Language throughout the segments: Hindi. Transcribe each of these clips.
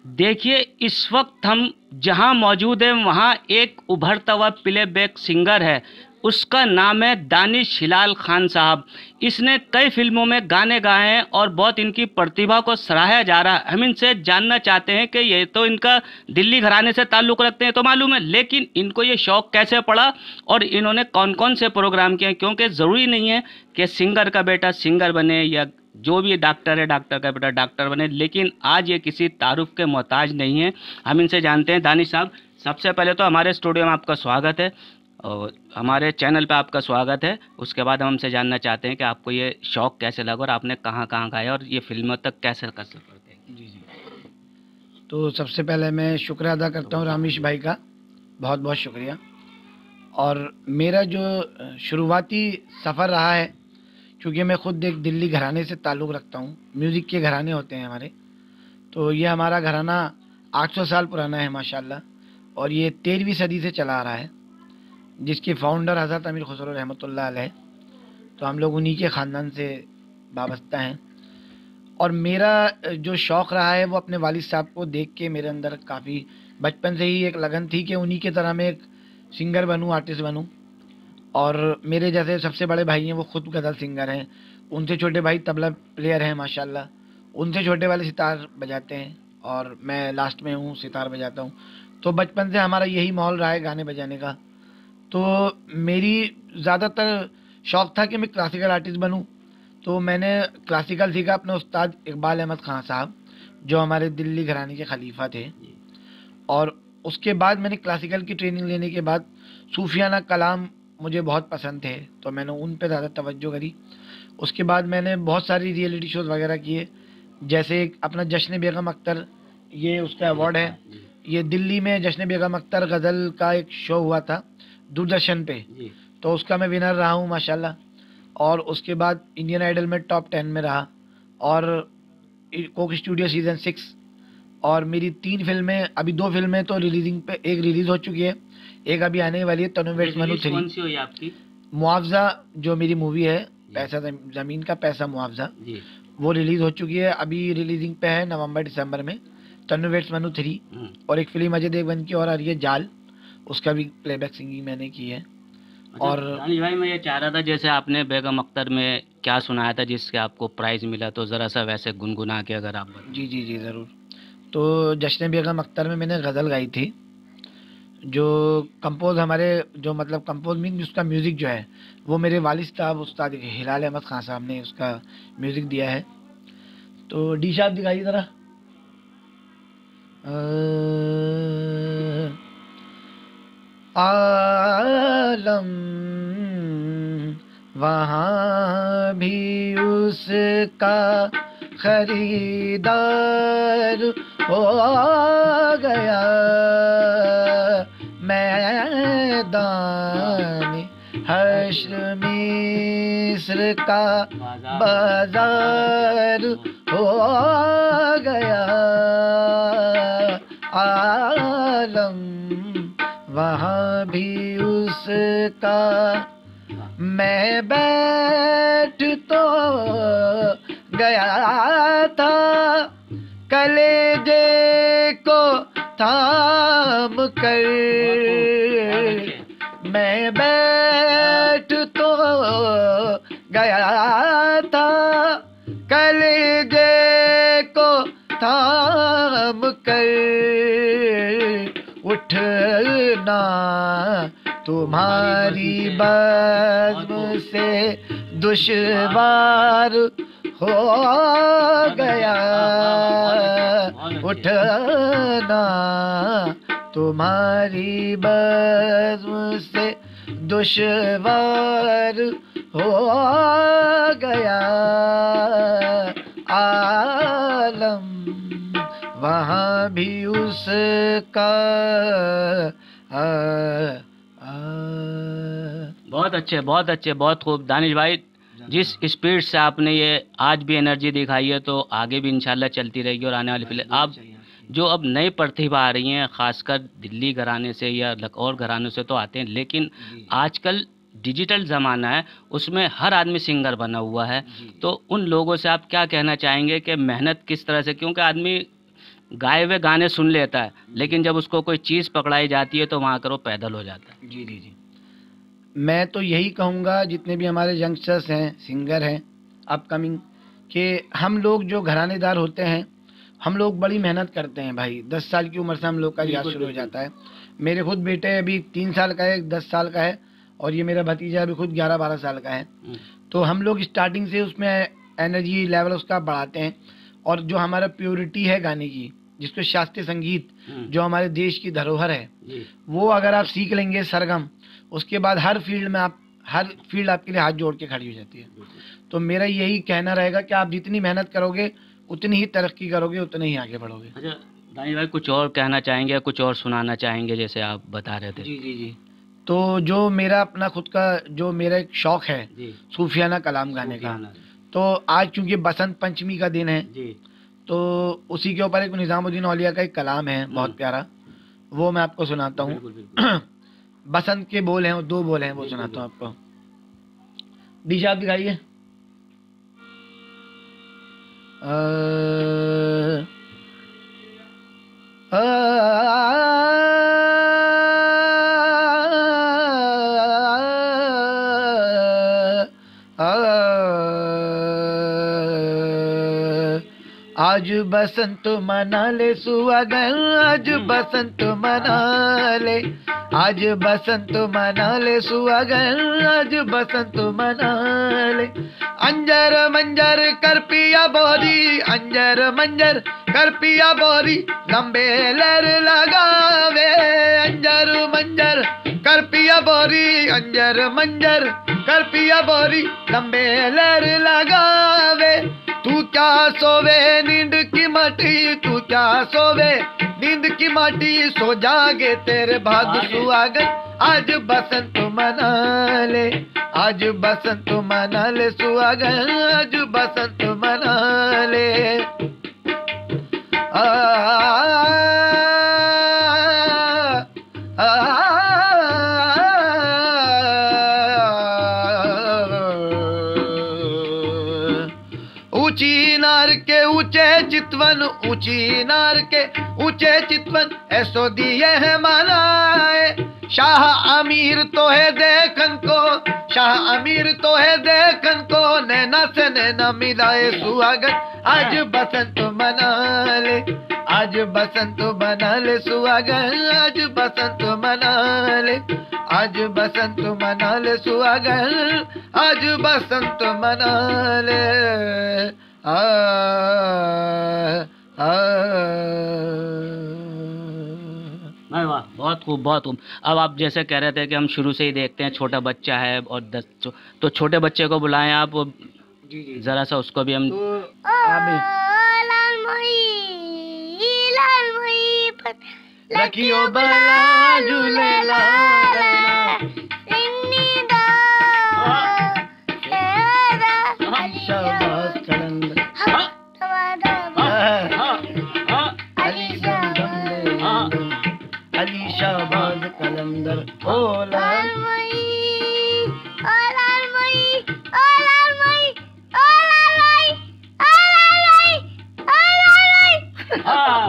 देखिए, इस वक्त हम जहां मौजूद हैं वहां एक उभरता हुआ प्लेबैक सिंगर है। उसका नाम है दानिश हिलाल खान साहब। इसने कई फिल्मों में गाने गाए हैं और बहुत इनकी प्रतिभा को सराहा जा रहा है। हम इनसे जानना चाहते हैं कि ये तो इनका दिल्ली घराने से ताल्लुक़ रखते हैं तो मालूम है, लेकिन इनको ये शौक़ कैसे पड़ा और इन्होंने कौन कौन से प्रोग्राम किए हैं। क्योंकि ज़रूरी नहीं है कि सिंगर का बेटा सिंगर बने या जो भी डॉक्टर है डॉक्टर का बेटा डॉक्टर बने, लेकिन आज ये किसी तारुफ के मोहताज नहीं है। हम इनसे जानते हैं। दानिश साहब, सबसे पहले तो हमारे स्टूडियो में आपका स्वागत है और हमारे चैनल पे आपका स्वागत है। उसके बाद हम हमसे जानना चाहते हैं कि आपको ये शौक़ कैसे लगा और आपने कहाँ कहाँ गाया और ये फिल्मों तक कैसे कर सकते हैं। जी जी। तो सबसे पहले मैं शुक्रिया अदा करता हूँ रामेश भाई का, बहुत बहुत शुक्रिया। और मेरा जो शुरुआती सफ़र रहा है, क्योंकि मैं ख़ुद एक दिल्ली घराने से ताल्लुक़ रखता हूँ, म्यूज़िक के घराने होते हैं हमारे, तो ये हमारा घराना 800 साल पुराना है माशाल्लाह, और ये 13वीं सदी से चला आ रहा है, जिसके फाउंडर हज़रत अमीर खुसरो रहमतुल्लाह अलैह। तो हम लोग उन्हीं के ख़ानदान से वाबस्ता हैं। और मेरा जो शौक़ रहा है वो अपने वालिद साहब को देख के मेरे अंदर काफ़ी बचपन से ही एक लगन थी कि उन्हीं की तरह मैं एक सिंगर बनूँ, आर्टिस्ट बनूँ। और मेरे जैसे सबसे बड़े भाई हैं वो ख़ुद गज़ल सिंगर हैं, उनसे छोटे भाई तबला प्लेयर हैं माशाल्लाह, उनसे छोटे वाले सितार बजाते हैं और मैं लास्ट में हूँ, सितार बजाता हूँ। तो बचपन से हमारा यही माहौल रहा है गाने बजाने का। तो मेरी ज़्यादातर शौक़ था कि मैं क्लासिकल आर्टिस्ट बनूँ। तो मैंने क्लासिकल सीखा अपने उस्ताद इकबाल अहमद ख़ान साहब, जो हमारे दिल्ली घराने के खलीफा थे। और उसके बाद मैंने क्लासिकल की ट्रेनिंग लेने के बाद सूफियाना कलाम मुझे बहुत पसंद थे, तो मैंने उन पे ज़्यादा तवज्जो करी। उसके बाद मैंने बहुत सारी रियलिटी शोज़ वगैरह किए, जैसे एक अपना जश्न बेगम अख्तर, ये उसका अवार्ड है। ये दिल्ली में जश्न बेगम अख्तर गज़ल का एक शो हुआ था दूरदर्शन पे, तो उसका मैं विनर रहा हूँ माशाल्लाह। और उसके बाद इंडियन आइडल में टॉप 10 में रहा, और कोक स्टूडियो सीज़न 6। और मेरी 3 फिल्में, अभी 2 फिल्में तो रिलीजिंग पे, एक रिलीज़ हो चुकी है, एक अभी आने वाली है, तनु वेट्स मनु 3। कौन सी हुई आपकी? मुआवजा जो मेरी मूवी है, पैसा ज़मीन का पैसा मुआवजा, वो रिलीज़ हो चुकी है, अभी रिलीजिंग पे है नवंबर दिसंबर में, तनु वेट्स मनु 3। और एक फिल्म अजय देवगन की और आ रही है जाल, उसका भी प्लेबैक सिंगिंग मैंने की है। और दानिश भाई, मैं ये चाह रहा था, जैसे आपने बेगम अख्तर में क्या सुनाया था जिसके आपको प्राइज़ मिला, तो ज़रा सा वैसे गुनगुना के अगर आप जी जी जी ज़रूर। तो जश्न बेगम अख्तर में मैंने गज़ल गाई थी, जो कंपोज हमारे, जो मतलब कंपोज मीन उसका म्यूज़िक जो है वो मेरे वालिद साहब उस्ताद हिलाल अहमद ख़ान साहब ने उसका म्यूज़िक दिया है। तो डी शार्प दिखाइए ज़रा। आलम वहाँ भी उसका खरीदार हो गया, मैदान हश्र मिस्र का बाजार हो गया। आलम वहाँ भी उसका, मैं बैठ तो गया था कलेजे को थाम कर, मैं बैठ तो गया था कलेजे को थाम कर, उठना तुम्हारी बज़्म से दुश्वार हो गया, उठना तुम्हारी बज़्म से दुश्वार हो गया। आलम वहाँ भी उसका बहुत अच्छे, बहुत अच्छे, बहुत खूब। दानिश भाई, जिस स्पीड से आपने ये आज भी एनर्जी दिखाई है, तो आगे भी इंशाल्लाह चलती रहेगी। और आने वाली फिल्म आप जो अब नई प्रतिभा आ रही हैं, ख़ासकर दिल्ली घराने से या और घरानों से तो आते हैं, लेकिन आजकल डिजिटल ज़माना है, उसमें हर आदमी सिंगर बना हुआ है। तो उन लोगों से आप क्या कहना चाहेंगे कि मेहनत किस तरह से, क्योंकि आदमी गाए हुए गाने सुन लेता है, लेकिन जब उसको कोई चीज़ पकड़ाई जाती है तो वहाँ कर वो पैदल हो जाता है। जी जी जी। मैं तो यही कहूँगा जितने भी हमारे यंगस्टर्स हैं, सिंगर हैं अपकमिंग, कि हम लोग जो घरानेदार होते हैं, हम लोग बड़ी मेहनत करते हैं भाई। 10 साल की उम्र से हम लोग का रियाज शुरू हो जाता है। मेरे खुद बेटे अभी 3 साल का है, 10 साल का है, और ये मेरा भतीजा अभी खुद 11-12 साल का है। तो हम लोग स्टार्टिंग से उसमें एनर्जी लेवल उसका बढ़ाते हैं। और जो हमारा प्योरिटी है गाने की, जिसको शास्त्रीय संगीत जो हमारे देश की धरोहर है, वो अगर आप सीख लेंगे सरगम, उसके बाद हर फील्ड आपके लिए हाथ जोड़ के खड़ी हो जाती है। तो मेरा यही कहना रहेगा कि आप जितनी मेहनत करोगे उतनी ही तरक्की करोगे, उतने ही आगे बढ़ोगे। अच्छा दानिश भाई, कुछ और कहना चाहेंगे, कुछ और सुनाना चाहेंगे जैसे आप बता रहे थे? जी जी जी। तो जो मेरा अपना खुद का जो मेरा एक शौक है सूफियाना कलाम गाने का, तो आज चूंकि बसंत पंचमी का दिन है जी, तो उसी के ऊपर एक निजामुद्दीन औलिया का एक कलाम है बहुत प्यारा, वो मैं आपको सुनाता हूँ। बसंत के बोल हैं, 2 बोल हैं, वो सुनाता हूँ आपको। डीजे आप दिखाइए। आज बसंत मना ले सुहागन, आज बसंत मना ले, आज बसंत मना ले सुहागन, आज बसंत मना ले। अंजर मंजर कर पिया बोरी, अंजर मंजर कर पिया बोरी, लंबे लहर लगावे। अंजर मंजर कर पिया बोरी, अंजर मंजर कर पिया बोरी, लंबे लहर लगावे। तू क्या सोवे नींद की माटी, तू क्या सोवे नींद की माटी, सो जागे तेरे भाग सुहागन, आज बसंत मना ले, आज बसंत मना ले सुहागन, आज बसंत मना ले। ऊंची नार के ऊंचे चितवन, ऊंची नार के ऊंचे चितवन, ऐसो दिए है मनाए। शाह अमीर तो है देखन को, शाह अमीर तो है देखन को, नैना से नैना मिलाए सुहागन, आज बसंत मना ले, आज बसंत मना ले सुहागन, आज बसंत मना ले, आज बसंत मना ले सुहागन, आज बसंत मना ले। वाह, बहुत खूब, बहुत खूब। अब आप जैसे कह रहे थे कि हम शुरू से ही देखते हैं, छोटा बच्चा है और 10 तो छोटे बच्चे को बुलाएं आप, जी जरा सा उसको भी हम। रखियो बला झूलेला अली शाहबाद कलंदर ओ लाल मई, ओ लाल मई, ओ लाल मई, ओ लाल मई, ओ लाल मई, ओ लाल मई।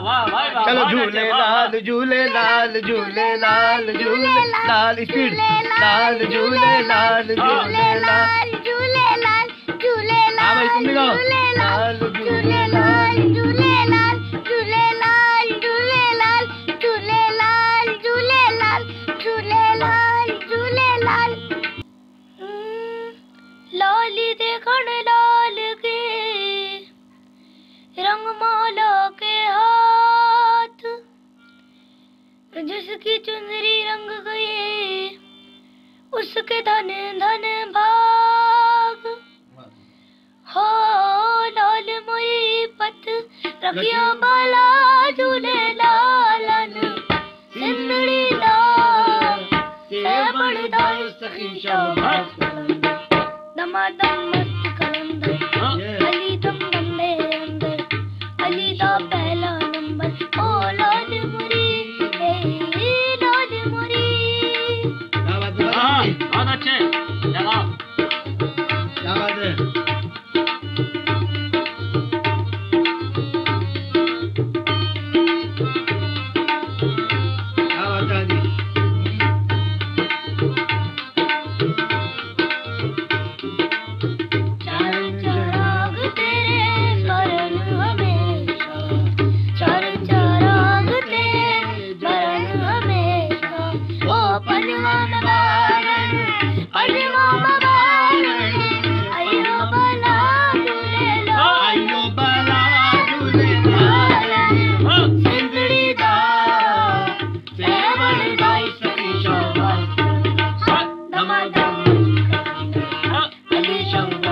वाह, चलो झूले लाल, झूले लाल, झूले लाल, झूले लाल, स्पीड लाल, झूले लाल, झूले लाल, झूले लाल, झूले लाल। हाँ भाई तुम भी गाओ। लाल झूले लाल, झूले लाल, झूले लाल, झूले लाल, झूले लाल, झूले लाल, झूले लाल, झूले लाल। लाली देखण लाल के रंगमाला के हाथ, जिसकी चुनरी रंग गए उसके धन धन भाग। हो लाल मोई पत रखिया बाला झूले लालन, सिंदड़ी लाल से बड़दाई सखी शाबाश दमादम मस्त कलंदर, अली दम दम दे अंदर, अली दा पहला नंबर। ओ लाल मुरी, ए लाल मुरी। बहुत अच्छे, लगाओ। क्या बात है।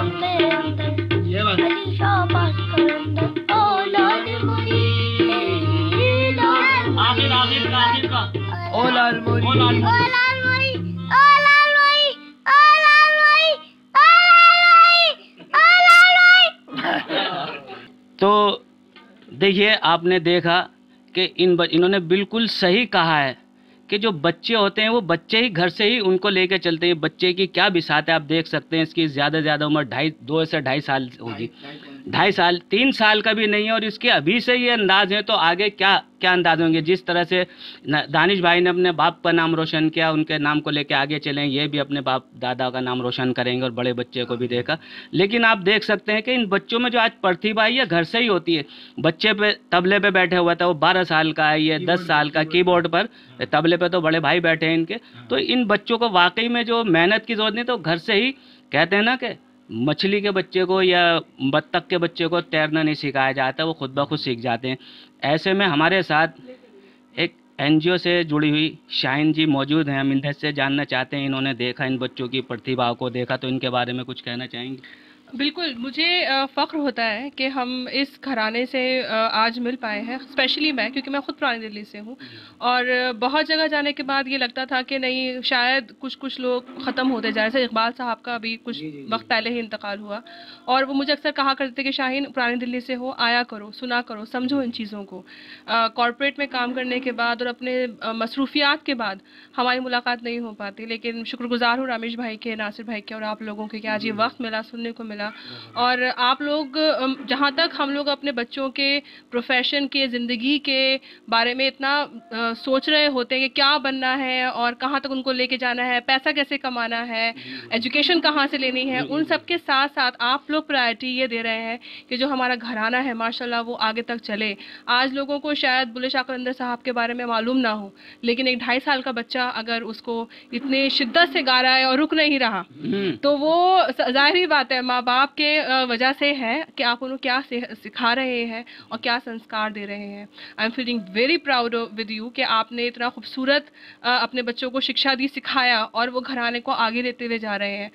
मेरे अंदर अली शाह पास करंदर औलाद मोरी आखिर का औलाद मोरी औलाद मोरी औलाद मोरी औलाद मोरी औलाद मोरी। तो देखिए, आपने देखा कि इन्होंने बिल्कुल सही कहा है कि जो बच्चे होते हैं वो बच्चे ही घर से ही उनको लेके चलते हैं। बच्चे की क्या बिसात है आप देख सकते हैं। इसकी ज़्यादा से ज़्यादा उम्र 2 से 2.5 साल होगी, 2.5 साल, 3 साल का भी नहीं है। और इसके अभी से ये अंदाज है तो आगे क्या क्या अंदाज होंगे। जिस तरह से दानिश भाई ने अपने बाप का नाम रोशन किया, उनके नाम को लेके आगे चलें, ये भी अपने बाप दादा का नाम रोशन करेंगे। और बड़े बच्चे को भी देखा, लेकिन आप देख सकते हैं कि इन बच्चों में जो आज प्रतिभा है ये घर से ही होती है। बच्चे पे तबले पे बैठे हुआ था, वो 12 साल का है, ये 10 साल का, कीबोर्ड पर, तबले पे तो बड़े भाई बैठे हैं इनके। तो इन बच्चों को वाकई में जो मेहनत की जरूरत नहीं, तो घर से ही कहते हैं ना कि मछली के बच्चे को या बत्तख के बच्चे को तैरना नहीं सिखाया जाता, वो खुद ब खुद सीख जाते हैं। ऐसे में हमारे साथ एक एनजीओ से जुड़ी हुई शाहीन जी मौजूद हैं। हम इनसे जानना चाहते हैं, इन्होंने देखा, इन बच्चों की प्रतिभा को देखा, तो इनके बारे में कुछ कहना चाहेंगे? बिल्कुल, मुझे फ़ख्र होता है कि हम इस घराने से आज मिल पाए हैं। स्पेशली मैं, क्योंकि मैं ख़ुद पुरानी दिल्ली से हूँ और बहुत जगह जाने के बाद ये लगता था कि नहीं, शायद कुछ लोग ख़त्म होते जा रहे। जैसे इकबाल साहब का अभी कुछ वक्त पहले ही इंतकाल हुआ और वो मुझे अक्सर कहा करते थे कि शाहीन, पुरानी दिल्ली से हो, आया करो, सुना करो, समझो इन चीज़ों को। कॉर्पोरेट में काम करने के बाद और अपने मसरूफियात के बाद हमारी मुलाकात नहीं हो पाती, लेकिन शुक्रगुजार हूँ रामेश भाई के, नासिर भाई के और आप लोगों के कि आज ये वक्त मिला, सुनने को मिला। और आप लोग, जहाँ तक हम लोग अपने बच्चों के प्रोफेशन के, ज़िंदगी के बारे में इतना सोच रहे होते हैं कि क्या बनना है और कहाँ तक उनको लेके जाना है, पैसा कैसे कमाना है, एजुकेशन कहाँ से लेनी है, उन सब के साथ साथ आप लोग प्रायोरिटी ये दे रहे हैं कि जो हमारा घराना है माशाल्लाह वो आगे तक चले। आज लोगों को शायद बुल्ले शाह कलंदर साहब के बारे में मालूम ना हो, लेकिन एक 2.5 साल का बच्चा अगर उसको इतने शिद्दत से गा रहा है और रुक नहीं रहा, तो वो जाहिर बात है माँ बाप के वजह से है कि आप उन्हें क्या सिखा रहे हैं और क्या संस्कार दे रहे हैं। I am feeling very proud with you कि आपने इतना खूबसूरत अपने बच्चों को शिक्षा दी, सिखाया और वो घराने को आगे लेते हुए जा रहे हैं।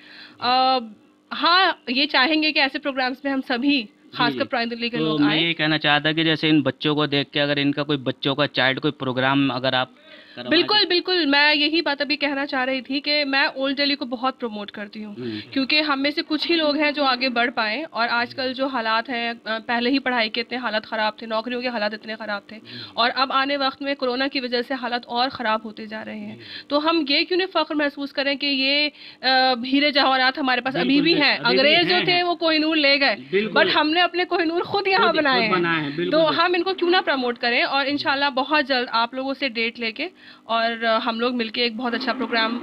हाँ, ये चाहेंगे कि ऐसे प्रोग्राम्स में हम सभी, खासकर पुरानी दिल्ली के लोग आए। मैं ये कहना चाहता कि जैसे इन बच्चों को देख के अगर इनका कोई बच्चों का चाइल्ड कोई प्रोग्राम अगर आप बिल्कुल बिल्कुल, मैं यही बात अभी कहना चाह रही थी कि मैं ओल्ड दिल्ली को बहुत प्रमोट करती हूँ, क्योंकि हम में से कुछ ही लोग हैं जो आगे बढ़ पाए। और आजकल जो हालात हैं, पहले ही पढ़ाई के इतने हालात ख़राब थे, नौकरियों के हालात इतने ख़राब थे, और अब आने वक्त में कोरोना की वजह से हालात और ख़राब होते जा रहे हैं। तो हम ये क्यों नहीं फ़ख्र महसूस करें कि ये हीरे जवाहरात हमारे पास अभी भी हैं। अंग्रेज़ जो थे वो कोहिनूर ले गए, बट हमने अपने कोहिनूर खुद यहाँ बनाए हैं, तो हम इनको क्यों ना प्रमोट करें। और इंशाल्लाह बहुत जल्द आप लोगों से डेट लेके और हम लोग मिलके एक बहुत अच्छा प्रोग्राम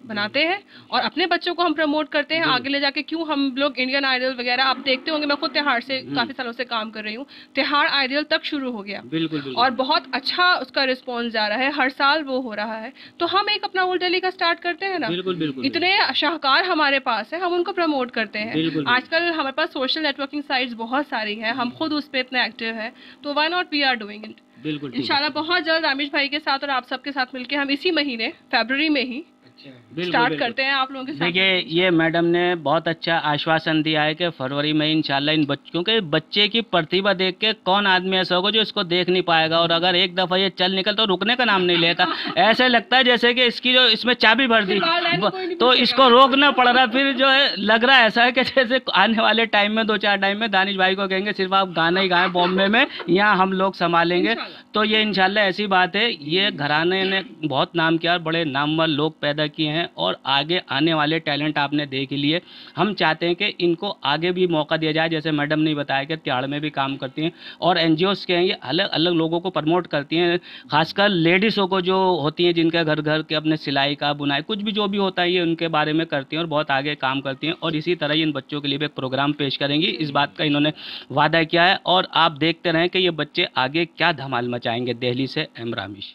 बनाते हैं और अपने बच्चों को हम प्रमोट करते हैं आगे ले जाके। क्यों हम लोग इंडियन आइडल वगैरह आप देखते होंगे, मैं खुद तिहाड़ से काफ़ी सालों से काम कर रही हूँ, तिहाड़ आइडल तक शुरू हो गया। बिल्कुल। और बहुत अच्छा उसका रिस्पॉन्स जा रहा है, हर साल वो हो रहा है। तो हम एक अपना ओल्ड दिल्ली का स्टार्ट करते हैं ना। बिल्कुल। इतने शाहकार हमारे पास है, हम उनको प्रमोट करते हैं। आजकल हमारे पास सोशल नेटवर्किंग साइट्स बहुत सारी हैं, हम खुद उस पर इतना एक्टिव है, तो why not we are doing it. बिल्कुल इंशाल्लाह बहुत जल्द रामेश भाई के साथ और आप सबके साथ मिलके हम इसी महीने फरवरी में ही स्टार्ट करते हैं आप लोगों के साथ। देखिए, ये मैडम ने बहुत अच्छा आश्वासन दिया है कि फरवरी में इंशाल्लाह इन बच्चों के बच्चे की प्रतिभा देख के कौन आदमी ऐसा होगा जो इसको देख नहीं पाएगा, और अगर एक दफ़ा ये चल निकल तो रुकने का नाम नहीं लेता। ऐसे लगता है जैसे कि इसकी जो इसमें चाबी भर दी तो इसको रोकना पड़ रहा। फिर जो है लग रहा है ऐसा है कि जैसे आने वाले टाइम में 2-4 टाइम में दानिश भाई को कहेंगे सिर्फ आप गाना ही गाएं बॉम्बे में, यहाँ हम लोग संभालेंगे। तो ये इंशाल्लाह ऐसी बात है। ये घराने ने बहुत नाम किया, बड़े नामवर लोग पैदा किए हैं और आगे आने वाले टैलेंट आपने देख लिए। हम चाहते हैं कि इनको आगे भी मौका दिया जाए। जैसे मैडम ने बताया कि तिहाड़ में भी काम करती हैं और एनजीओस के हैं, ये अलग अलग लोगों को प्रमोट करती हैं, खासकर लेडीज़ों को जो होती हैं जिनके घर घर के अपने सिलाई का, बुनाई, कुछ भी जो भी होता है ये उनके बारे में करती हैं और बहुत आगे काम करती हैं। और इसी तरह इन बच्चों के लिए भी एक प्रोग्राम पेश करेंगी, इस बात का इन्होंने वादा किया है। और आप देखते रहें कि ये बच्चे आगे क्या धमाल मचाएंगे। दिल्ली से एम रामेश।